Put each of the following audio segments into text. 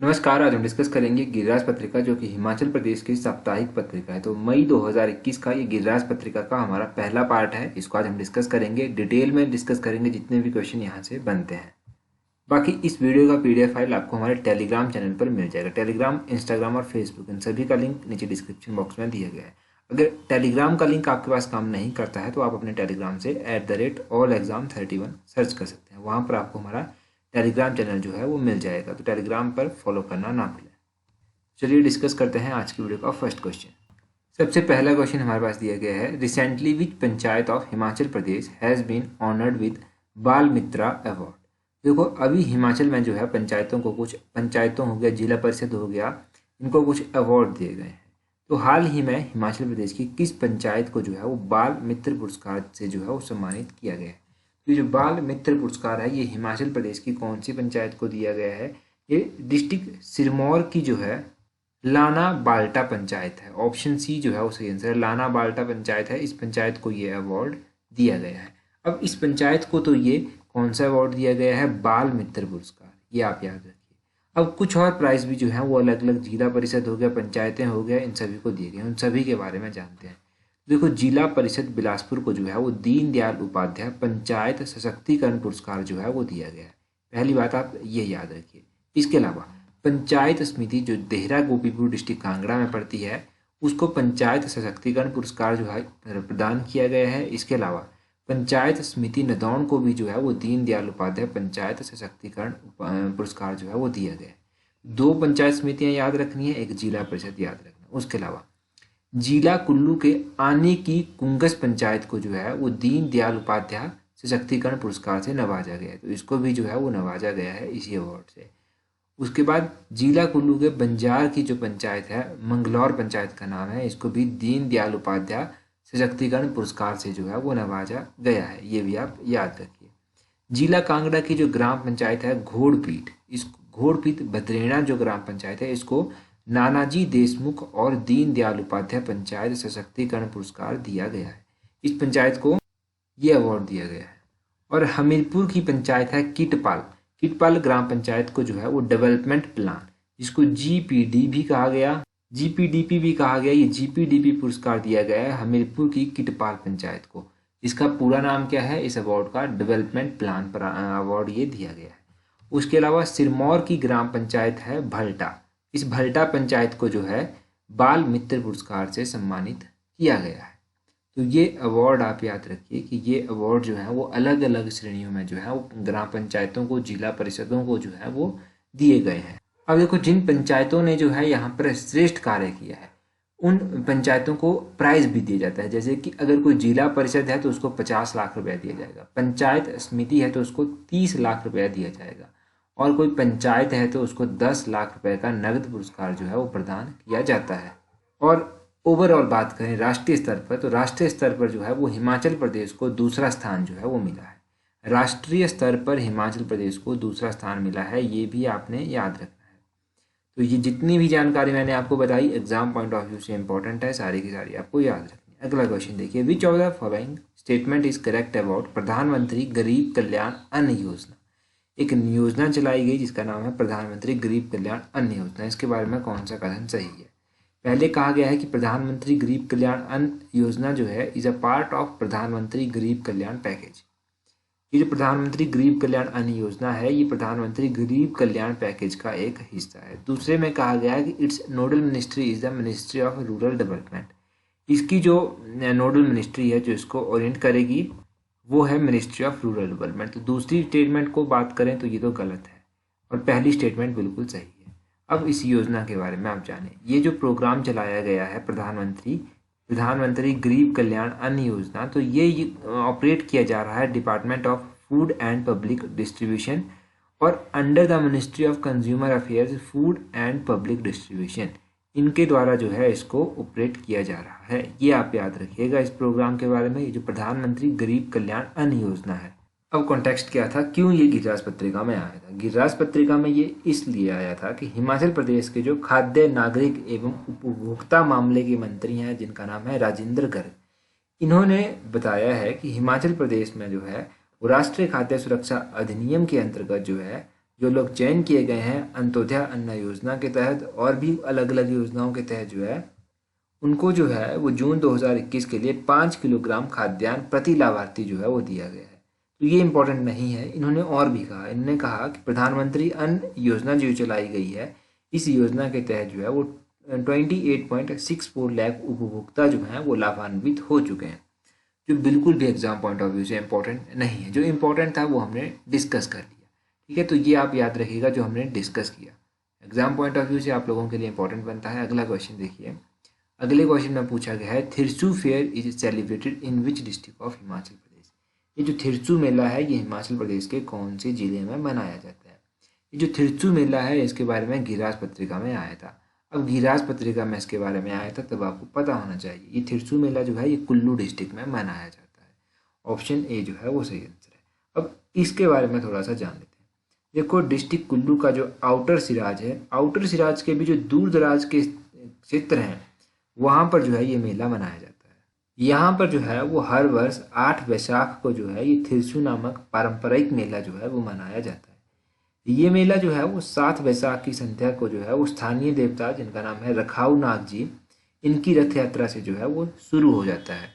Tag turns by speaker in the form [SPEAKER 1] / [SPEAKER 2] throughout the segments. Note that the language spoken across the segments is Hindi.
[SPEAKER 1] नमस्कार। आज हम डिस्कस करेंगे गिरिराज पत्रिका जो कि हिमाचल प्रदेश की साप्ताहिक पत्रिका है। तो मई 2021 का ये गिरिराज पत्रिका का हमारा पहला पार्ट है। इसको आज हम डिस्कस करेंगे, डिटेल में डिस्कस करेंगे जितने भी क्वेश्चन यहाँ से बनते हैं। बाकी इस वीडियो का पीडीएफ फाइल आपको हमारे टेलीग्राम चैनल पर मिल जाएगा। टेलीग्राम, इंस्टाग्राम और फेसबुक, इन सभी का लिंक नीचे डिस्क्रिप्शन बॉक्स में दिया गया है। अगर टेलीग्राम का लिंक आपके पास काम नहीं करता है तो आप अपने टेलीग्राम से @allexam31 सर्च कर सकते हैं। वहाँ पर आपको हमारा टेलीग्राम चैनल जो है वो मिल जाएगा, तो टेलीग्राम पर फॉलो करना ना भूलें। चलिए डिस्कस करते हैं आज की वीडियो का फर्स्ट क्वेश्चन। सबसे पहला क्वेश्चन हमारे पास दिया गया है, recently which panchayat of Himachal Pradesh has been honoured with Bal Mitra award. देखो, अभी हिमाचल में जो है पंचायतों को, कुछ पंचायतों हो गया, जिला परिषद हो गया, इनको कुछ अवार्ड दिए गए हैं। तो हाल ही में हिमाचल प्रदेश की किस पंचायत को जो है वो बाल मित्र पुरस्कार से जो है वो सम्मानित किया गया है। तो ये जो बाल मित्र पुरस्कार है ये हिमाचल प्रदेश की कौन सी पंचायत को दिया गया है? ये डिस्ट्रिक्ट सिरमौर की जो है लाना बाल्टा पंचायत है। ऑप्शन सी जो है वो सही आंसर है, लाना बाल्टा पंचायत है। इस पंचायत को ये अवार्ड दिया गया है। अब इस पंचायत को तो ये कौन सा अवार्ड दिया गया है? बाल मित्र पुरस्कार, ये आप याद रखिए। अब कुछ और प्राइज भी जो है वो अलग अलग, जिला परिषद हो गया, पंचायतें हो गया, इन सभी को दिए गए। उन सभी के बारे में जानते हैं। देखो, जिला परिषद बिलासपुर को जो है वो दीनदयाल उपाध्याय पंचायत सशक्तिकरण पुरस्कार जो है वो दिया गया है। पहली बात आप ये याद रखिए। इसके अलावा पंचायत समिति जो देहरा गोपीपुर डिस्ट्रिक्ट कांगड़ा में पड़ती है, उसको पंचायत सशक्तिकरण पुरस्कार जो है प्रदान किया गया है। इसके अलावा पंचायत समिति नदौन को भी जो है वो दीनदयाल उपाध्याय पंचायत सशक्तिकरण पुरस्कार जो है वो दिया गया है। 2 पंचायत समितियां याद रखनी है, एक जिला परिषद याद रखना। उसके अलावा जिला कुल्लू के आने की कुंगस पंचायत को जो है वो दीनदयाल उपाध्याय सशक्तिकरण पुरस्कार से नवाजा गया है। तो इसको भी जो है वो नवाजा गया है इसी अवार्ड से। उसके बाद जिला कुल्लू के बंजार की जो पंचायत है, मंगलौर पंचायत का नाम है, इसको भी दीनदयाल उपाध्याय सशक्तिकरण पुरस्कार से जो है वो नवाजा गया है। ये भी आप याद रखिए। जिला कांगड़ा की जो ग्राम पंचायत है घोड़पीट, इस घोड़पीट बद्रेना जो ग्राम पंचायत है, इसको नानाजी देशमुख और दीनदयाल उपाध्याय पंचायत सशक्तिकरण पुरस्कार दिया गया है। इस पंचायत को ये अवार्ड दिया गया है। और हमीरपुर की पंचायत है किटपाल, किटपाल ग्राम पंचायत को जो है वो डेवलपमेंट प्लान, जिसको जीपीडी भी कहा गया, जीपीडीपी भी कहा गया, ये जीपीडीपी पुरस्कार दिया गया है हमीरपुर की किटपाल पंचायत को। इसका पूरा नाम क्या है? इस अवार्ड का डेवलपमेंट प्लान पर अवार्ड ये दिया गया है। उसके अलावा सिरमौर की ग्राम पंचायत है भल्टा, इस भल्टा पंचायत को जो है बाल मित्र पुरस्कार से सम्मानित किया गया है। तो ये अवार्ड आप याद रखिए कि ये अवार्ड जो है वो अलग अलग श्रेणियों में जो है वो ग्राम पंचायतों को, जिला परिषदों को जो है वो दिए गए हैं। अब देखो, जिन पंचायतों ने जो है यहाँ पर श्रेष्ठ कार्य किया है उन पंचायतों को प्राइज भी दिया जाता है। जैसे कि अगर कोई जिला परिषद है तो उसको 50 लाख रुपया दिया जाएगा, पंचायत समिति है तो उसको 30 लाख रुपया दिया जाएगा, और कोई पंचायत है तो उसको 10 लाख रुपए का नगद पुरस्कार जो है वो प्रदान किया जाता है। और ओवरऑल बात करें राष्ट्रीय स्तर पर, तो राष्ट्रीय स्तर पर जो है वो हिमाचल प्रदेश को दूसरा स्थान जो है वो मिला है। राष्ट्रीय स्तर पर हिमाचल प्रदेश को दूसरा स्थान मिला है, ये भी आपने याद रखना है। तो ये जितनी भी जानकारी मैंने आपको बताई एग्जाम पॉइंट ऑफ व्यू से इंपॉर्टेंट है, सारी की सारी आपको याद रखनी है। अगला क्वेश्चन देखिए, विच of the following statement is correct about प्रधानमंत्री गरीब कल्याण अन्न योजना। एक योजना चलाई गई जिसका नाम है प्रधानमंत्री गरीब कल्याण अन्न योजना। इसके बारे में कौन सा कथन सही है? पहले कहा गया है कि प्रधानमंत्री गरीब कल्याण अन्न योजना जो है इज अ पार्ट ऑफ प्रधानमंत्री गरीब कल्याण पैकेज। ये जो प्रधानमंत्री गरीब कल्याण अन्न योजना है ये प्रधानमंत्री गरीब कल्याण पैकेज का एक हिस्सा है। दूसरे में कहा गया है कि it's nodal ministry is the ministry of rural development. इसकी जो नोडल मिनिस्ट्री है जो इसको ओरिएंट करेगी वो है मिनिस्ट्री ऑफ रूरल डेवलपमेंट। तो दूसरी स्टेटमेंट को बात करें तो ये तो गलत है और पहली स्टेटमेंट बिल्कुल सही है। अब इस योजना के बारे में आप जानें। ये जो प्रोग्राम चलाया गया है प्रधानमंत्री गरीब कल्याण अन्न योजना, तो ये ऑपरेट किया जा रहा है department of food and public distribution और under the ministry of consumer affairs food and public distribution, इनके द्वारा जो है इसको ऑपरेट किया जा रहा है। ये आप याद रखिएगा इस प्रोग्राम के बारे में, ये जो प्रधानमंत्री गरीब कल्याण अन्न योजना है। अब कॉन्टेक्स्ट क्या था, क्यों ये गिरिराज पत्रिका में आया था? गिरिराज पत्रिका में ये इसलिए आया था कि हिमाचल प्रदेश के जो खाद्य नागरिक एवं उपभोक्ता मामले के मंत्री हैं जिनका नाम है राजेंद्र गर्ग, इन्होंने बताया है कि हिमाचल प्रदेश में जो है वो राष्ट्रीय खाद्य सुरक्षा अधिनियम के अंतर्गत जो है जो लोग चयन किए गए हैं अंत्योदय अन्न योजना के तहत और भी अलग अलग योजनाओं के तहत जो है, उनको जो है वो जून 2021 के लिए 5 किलोग्राम खाद्यान्न प्रति लाभार्थी जो है वो दिया गया है। तो ये इंपॉर्टेंट नहीं है, इन्होंने और भी कहा। इन्होंने कहा कि प्रधानमंत्री अन्न योजना जो चलाई गई है, इस योजना के तहत जो है वो 28.64 लाख उपभोक्ता जो हैं वो लाभान्वित हो चुके हैं, जो बिल्कुल भी एग्जाम पॉइंट ऑफ व्यू से इंपॉर्टेंट नहीं है। जो इंपॉर्टेंट था वो हमने डिस्कस कर लिया, ठीक है। तो ये आप याद रखिएगा जो हमने डिस्कस किया एग्जाम पॉइंट ऑफ व्यू से आप लोगों के लिए इंपॉर्टेंट बनता है। अगला क्वेश्चन देखिए, अगले क्वेश्चन में पूछा गया है Thirsu fair is celebrated in which district of Himachal Pradesh. ये जो थिरसू मेला है ये हिमाचल प्रदेश के कौन से जिले में मनाया जाता है। ये जो थिरसू मेला है इसके बारे में गिरिराज पत्रिका में आया था। अब गिरिराज पत्रिका में इसके बारे में आया था तब आपको पता होना चाहिए। ये थिरसू मेला जो है ये कुल्लू डिस्ट्रिक्ट में मनाया जाता है। ऑप्शन ए जो है वो सही आंसर है। अब इसके बारे में थोड़ा सा जान लेते हैं। देखो, डिस्ट्रिक्ट कुल्लू का जो आउटर सिराज है, आउटर सिराज के भी जो दूर दराज के क्षेत्र हैं वहाँ पर जो है ये मेला मनाया जाता है। यहाँ पर जो है वो हर वर्ष 8 वैशाख को जो है ये थिरसू नामक पारंपरिक मेला जो है वो मनाया जाता है। ये मेला जो है वो 7 वैशाख की संध्या को जो है वो स्थानीय देवता जिनका नाम है रखाऊ नाग जी, इनकी रथ यात्रा से जो है वो शुरू हो जाता है।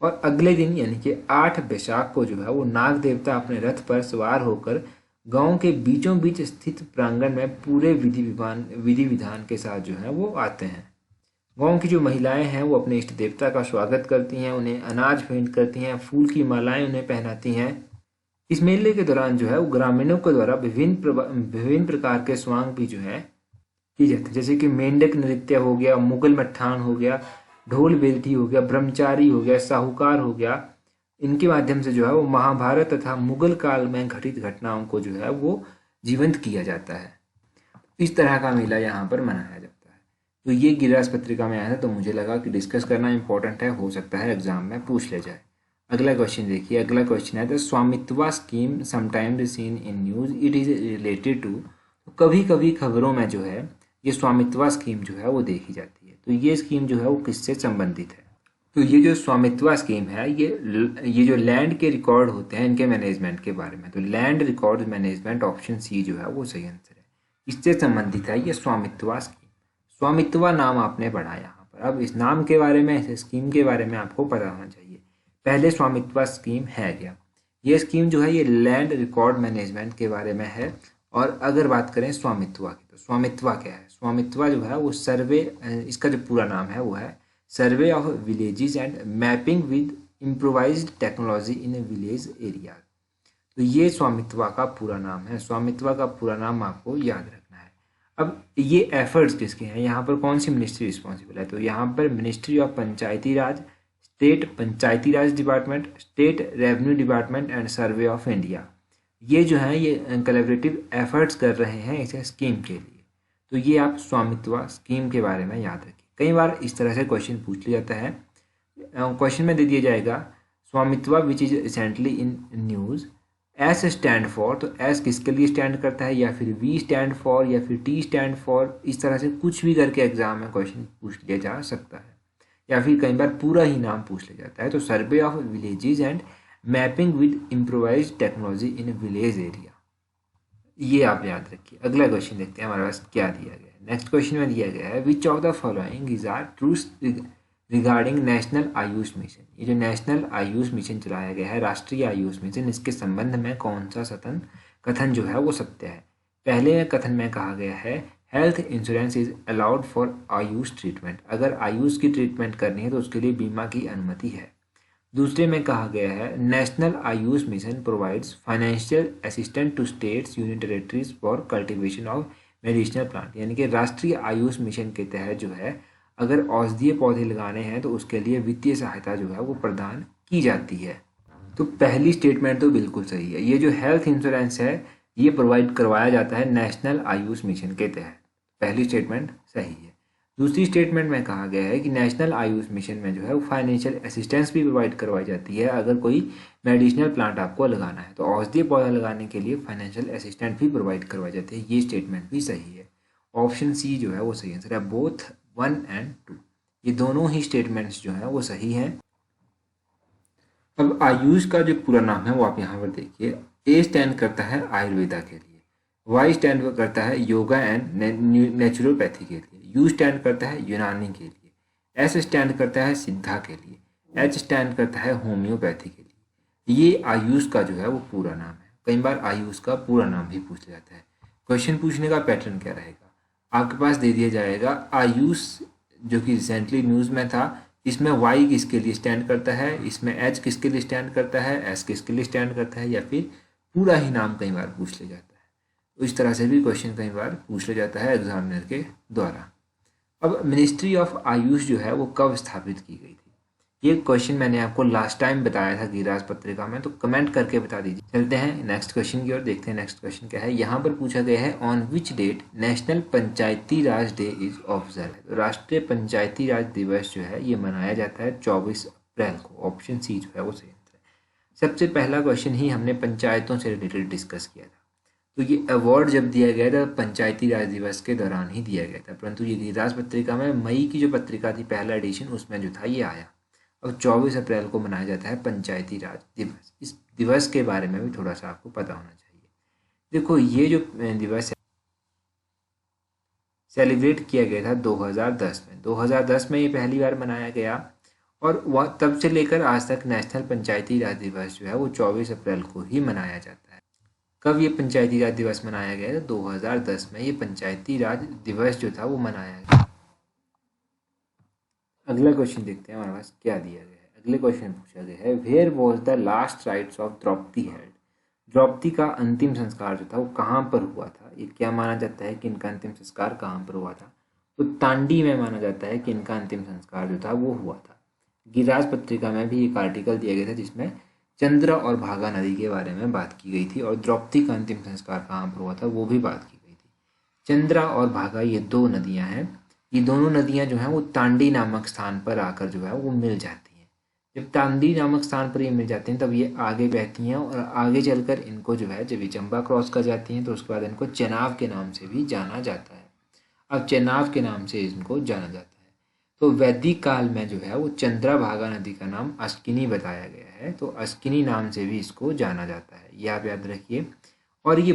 [SPEAKER 1] और अगले दिन यानी कि 8 वैशाख को जो है वो नाग देवता अपने रथ पर सवार होकर गांव के बीचों बीच स्थित प्रांगण में पूरे विधि विधान के साथ जो है वो आते हैं। गांव की जो महिलाएं हैं वो अपने इष्ट देवता का स्वागत करती हैं, उन्हें अनाज भेंट करती हैं, फूल की मालाएं उन्हें पहनाती हैं। इस मेले के दौरान जो है वो ग्रामीणों के द्वारा विभिन्न प्रकार के स्वांग भी जो है की जाती है, जैसे कि मेंढक नृत्य हो गया, मुगल मट्ठान हो गया, ढोल बेल्टी हो गया, ब्रह्मचारी हो गया, साहूकार हो गया। इनके माध्यम से जो है वो महाभारत तथा मुगल काल में घटित घटनाओं को जो है वो जीवंत किया जाता है। इस तरह का मेला यहाँ पर मनाया जाता है। तो ये गिरिराज पत्रिका में आया था, तो मुझे लगा कि डिस्कस करना इंपॉर्टेंट है, हो सकता है एग्जाम में पूछ ले जाए। अगला क्वेश्चन देखिए, अगला क्वेश्चन है the Swamitva scheme sometimes seen in news it is related to. कभी कभी खबरों में जो है ये स्वामित्व स्कीम जो है वो देखी जाती है। तो ये स्कीम जो है वो किससे संबंधित है। तो ये जो स्वामित्व स्कीम है ये जो लैंड के रिकॉर्ड होते हैं इनके मैनेजमेंट के बारे में। तो land record management, option C जो है वो सही आंसर है। इससे संबंधित है ये स्वामित्व स्कीम। स्वामित्व नाम आपने पढ़ा यहाँ पर। अब इस नाम के बारे में, इस स्कीम के बारे में आपको पता होना चाहिए। पहले स्वामित्व स्कीम है क्या। ये स्कीम जो है ये लैंड रिकॉर्ड मैनेजमेंट के बारे में है। और अगर बात करें स्वामित्व की, तो स्वामित्व क्या है। स्वामित्व जो है वो सर्वे, इसका जो पूरा नाम है वो है survey of villages and mapping with improvised technology in village area. तो ये स्वामित्व का पूरा नाम है। स्वामित्व का पूरा नाम आपको याद रखना है। अब ये एफर्ट्स किसके हैं, यहाँ पर कौन सी मिनिस्ट्री रिस्पॉन्सिबल है। तो यहाँ पर ministry of Panchayati Raj, state Panchayati Raj department, state revenue department and survey of India, ये जो है ये कोलैबोरेटिव एफर्ट्स कर रहे हैं इस स्कीम के लिए। तो ये आप स्वामित्व स्कीम के बारे में याद रखिए। कई बार इस तरह से क्वेश्चन पूछ लिया जाता है। क्वेश्चन में दे दिया जाएगा स्वामित्व which is recently in news, S stand for. तो एस किसके लिए स्टैंड करता है, या फिर वी स्टैंड फॉर, या फिर टी स्टैंड फॉर। इस तरह से कुछ भी करके एग्जाम में क्वेश्चन पूछ लिया जा सकता है, या फिर कई बार पूरा ही नाम पूछ लिया जाता है। तो survey of villages and mapping with improvised technology in village area, ये आप याद रखिए। अगला क्वेश्चन देखते हैं हमारे पास क्या दिया गया है। नेक्स्ट क्वेश्चन में दिया गया है which of the following is are truth regarding national Ayush mission. ये जो नेशनल आयुष मिशन चलाया गया है, राष्ट्रीय आयुष मिशन, इसके संबंध में कौन सा कथन जो है वो सत्य है। पहले कथन में कहा गया है health insurance is allowed for Ayush treatment. अगर आयुष की ट्रीटमेंट करनी है तो उसके लिए बीमा की अनुमति है। दूसरे में कहा गया है national Ayush mission provides financial assistance to states union territories for cultivation of medicinal plant. यानी कि राष्ट्रीय आयुष मिशन के तहत जो है अगर औषधीय पौधे लगाने हैं तो उसके लिए वित्तीय सहायता जो है वो प्रदान की जाती है। तो पहली स्टेटमेंट तो बिल्कुल सही है। ये जो हेल्थ इंश्योरेंस है ये प्रोवाइड करवाया जाता है नेशनल आयुष मिशन के तहत। पहली स्टेटमेंट सही है। दूसरी स्टेटमेंट में कहा गया है कि नेशनल आयुष मिशन में जो है वो फाइनेंशियल असिस्टेंस भी प्रोवाइड करवाई जाती है अगर कोई मेडिसिनल प्लांट आपको लगाना है। तो औषधीय पौधा लगाने के लिए फाइनेंशियल असिस्टेंस भी प्रोवाइड करवाई जाती है। ये स्टेटमेंट भी सही है। ऑप्शन सी जो है वो सही आंसर है। बोथ 1 and 2, ये दोनों ही स्टेटमेंट्स जो है वो सही हैं। अब आयुष का जो पूरा नाम है वो आप यहाँ पर देखिए। ए स्टैंड करता है आयुर्वेदा के लिए। वाई स्टैंड करता है योगा एंड नेचुरोपैथी के लिए, यू स्टैंड करता है यूनानी के लिए, एस स्टैंड करता है सिद्धा के लिए, एच स्टैंड करता है होम्योपैथी के लिए। ये आयुष का जो है वो पूरा नाम है। कई बार आयुष का पूरा नाम भी पूछ जाता है। क्वेश्चन पूछने का पैटर्न क्या रहेगा, आपके पास दे दिया जाएगा आयुष जो कि रिसेंटली न्यूज़ में था, इसमें वाई किसके लिए स्टैंड करता है, इसमें एच किसके लिए स्टैंड करता है, एस किसके लिए स्टैंड करता है, या फिर पूरा ही नाम कई बार पूछ लिया जाता है। तो इस तरह से भी क्वेश्चन कई बार पूछ लिया जाता है एग्जामिनर के द्वारा। अब मिनिस्ट्री ऑफ आयुष जो है वो कब स्थापित की गई थी, ये क्वेश्चन मैंने आपको लास्ट टाइम बताया था गिरिराज पत्रिका में, तो कमेंट करके बता दीजिए। चलते हैं नेक्स्ट क्वेश्चन की ओर, देखते हैं नेक्स्ट क्वेश्चन क्या है। यहाँ पर पूछा गया है on which date national Panchayati Raj day is observe. तो राष्ट्रीय पंचायती राज दिवस जो है ये मनाया जाता है 24 अप्रैल को। ऑप्शन सी जो है वो सही आंसर है। सबसे पहला क्वेश्चन ही हमने पंचायतों से रिलेटेड डिस्कस किया था। तो ये अवार्ड जब दिया गया था पंचायती राज दिवस के दौरान ही दिया गया था, परंतु ये गिरिराज पत्रिका में मई की जो पत्रिका थी पहला एडिशन, उसमें जो था ये आया। अब 24 अप्रैल को मनाया जाता है पंचायती राज दिवस। इस दिवस के बारे में भी थोड़ा सा आपको पता होना चाहिए। देखो ये जो दिवस है सेलिब्रेट किया गया था 2010 में। 2010 में ये पहली बार मनाया गया और वह तब से लेकर आज तक नेशनल पंचायती राज दिवस जो है वो 24 अप्रैल को ही मनाया जाता है। कब ये पंचायती राज दिवस मनाया गया था? 2010 में ये पंचायती राज दिवस जो था वो मनाया गया। अगला क्वेश्चन देखते हैं हमारे पास क्या दिया गया है। अगले क्वेश्चन पूछा गया है where was the last rites of Draupadi held. Draupadi का अंतिम संस्कार जो था वो कहाँ पर हुआ था? ये क्या माना जाता है कि इनका अंतिम संस्कार कहाँ पर हुआ था? तो तांडी में माना जाता है कि इनका अंतिम संस्कार जो था वो हुआ था। गिरिराज पत्रिका में भी एक आर्टिकल दिया गया था जिसमें चंद्र और भागा नदी के बारे में बात की गई थी और द्रौपदी का अंतिम संस्कार कहाँ पर हुआ था वो भी बात की गई थी। चंद्रा और भागा ये दो नदियाँ हैं, ये दोनों नदियाँ जो हैं वो तांडी नामक स्थान पर आकर जो है वो मिल जाती हैं। जब तांडी नामक स्थान पर ये मिल जाती हैं तब ये आगे बहती हैं और आगे चलकर इनको जो है जब ये चंबा क्रॉस कर जाती हैं तो उसके बाद इनको चेनाब के नाम से भी जाना जाता है। अब चेनाब के नाम से इनको जाना जाता है। तो वैदिक काल में जो है वो चंद्रभागा नदी का नाम अस्किनी बताया गया है, तो अस्किनी नाम से भी इसको जाना जाता है, ये आप याद रखिए। और ये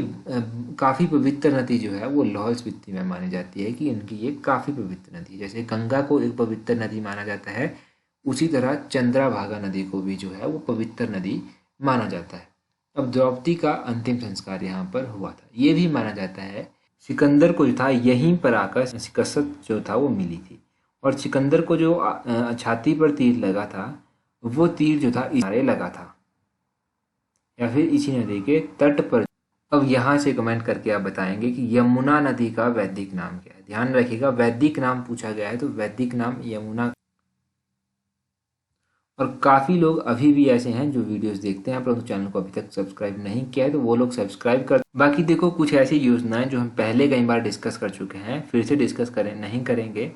[SPEAKER 1] काफ़ी पवित्र नदी जो है वो लाहौल स्पीति में मानी जाती है कि इनकी ये काफ़ी पवित्र नदी, जैसे गंगा को एक पवित्र नदी माना जाता है उसी तरह चंद्रभागा नदी को भी जो है वो पवित्र नदी माना जाता है। अब द्रौपदी का अंतिम संस्कार यहाँ पर हुआ था। ये भी माना जाता है सिकंदर को जो था यहीं पर आकर शिकस्त जो था वो मिली थी और सिकंदर को जो छाती पर तीर लगा था वो तीर जो था इशारे लगा था या फिर इसी नदी के तट पर। अब यहाँ से कमेंट करके आप बताएंगे कि यमुना नदी का वैदिक नाम क्या है। ध्यान रखिएगा वैदिक नाम पूछा गया है तो वैदिक नाम यमुना। और काफ़ी लोग अभी भी ऐसे हैं जो वीडियोस देखते हैं परंतु चैनल को अभी तक सब्सक्राइब नहीं किया है, तो वो लोग सब्सक्राइब कर। बाकी देखो कुछ ऐसी योजनाएं जो हम पहले कई बार डिस्कस कर चुके हैं, फिर से डिस्कस करें नहीं करेंगे।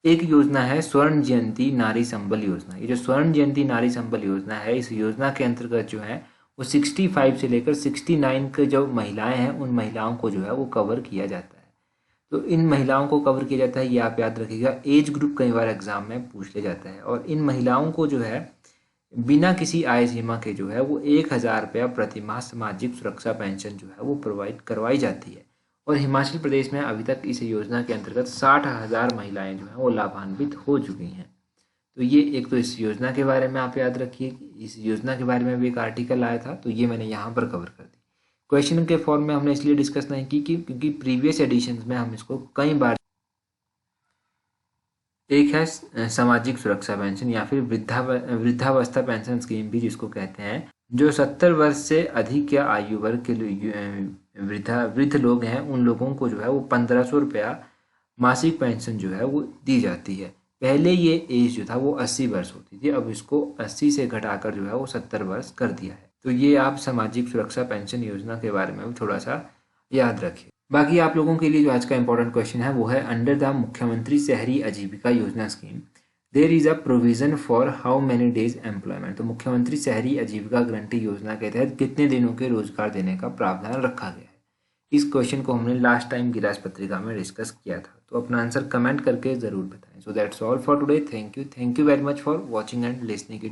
[SPEAKER 1] एक योजना है स्वर्ण जयंती नारी संबल योजना। ये जो स्वर्ण जयंती नारी संबल योजना है, इस योजना के अंतर्गत जो है वो 65 से लेकर 69 के जो महिलाएं हैं उन महिलाओं को जो है वो कवर किया जाता है। तो इन महिलाओं को कवर किया जाता है, ये आप याद रखिएगा। एज ग्रुप कई बार एग्जाम में पूछ लिया जाता है और इन महिलाओं को जो है बिना किसी आय सीमा के जो है वो 1000 रुपया प्रतिमाह सामाजिक सुरक्षा पेंशन जो है वो प्रोवाइड करवाई जाती है। और हिमाचल प्रदेश में अभी तक इस योजना के अंतर्गत 60,000 महिलाएं जो हैं वो लाभान्वित हो चुकी हैं। तो ये एक तो इस योजना के बारे में आप याद रखिए, इस योजना के बारे में भी एक आर्टिकल आया था तो ये मैंने यहाँ पर कवर कर दी। क्वेश्चन के फॉर्म में हमने इसलिए डिस्कस नहीं की क्योंकि प्रीवियस एडिशंस में हम इसको कई बार। एक है सामाजिक सुरक्षा पेंशन या फिर वृद्धावस्था पेंशन स्कीम भी जिसको कहते हैं, जो 70 वर्ष से अधिक या आयु वर्ग के वृद्ध लोग हैं उन लोगों को जो है वो 1500 रुपया मासिक पेंशन जो है वो दी जाती है। पहले ये एज जो था वो 80 वर्ष होती थी, अब इसको 80 से घटाकर जो है वो 70 वर्ष कर दिया है। तो ये आप सामाजिक सुरक्षा पेंशन योजना के बारे में थोड़ा सा याद रखिए। बाकी आप लोगों के लिए जो आज का इंपॉर्टेंट क्वेश्चन है वो है अंडर द मुख्यमंत्री शहरी आजीविका योजना scheme there is a provision for how many days employment. तो मुख्यमंत्री शहरी आजीविका गारंटी योजना के तहत कितने दिनों के रोजगार देने का प्रावधान रखा गया है। इस क्वेश्चन को हमने लास्ट टाइम गिरिराज पत्रिका में डिस्कस किया था, तो अपना आंसर कमेंट करके जरूर बताएं। So that's all for today. Thank you very much for watching and listening.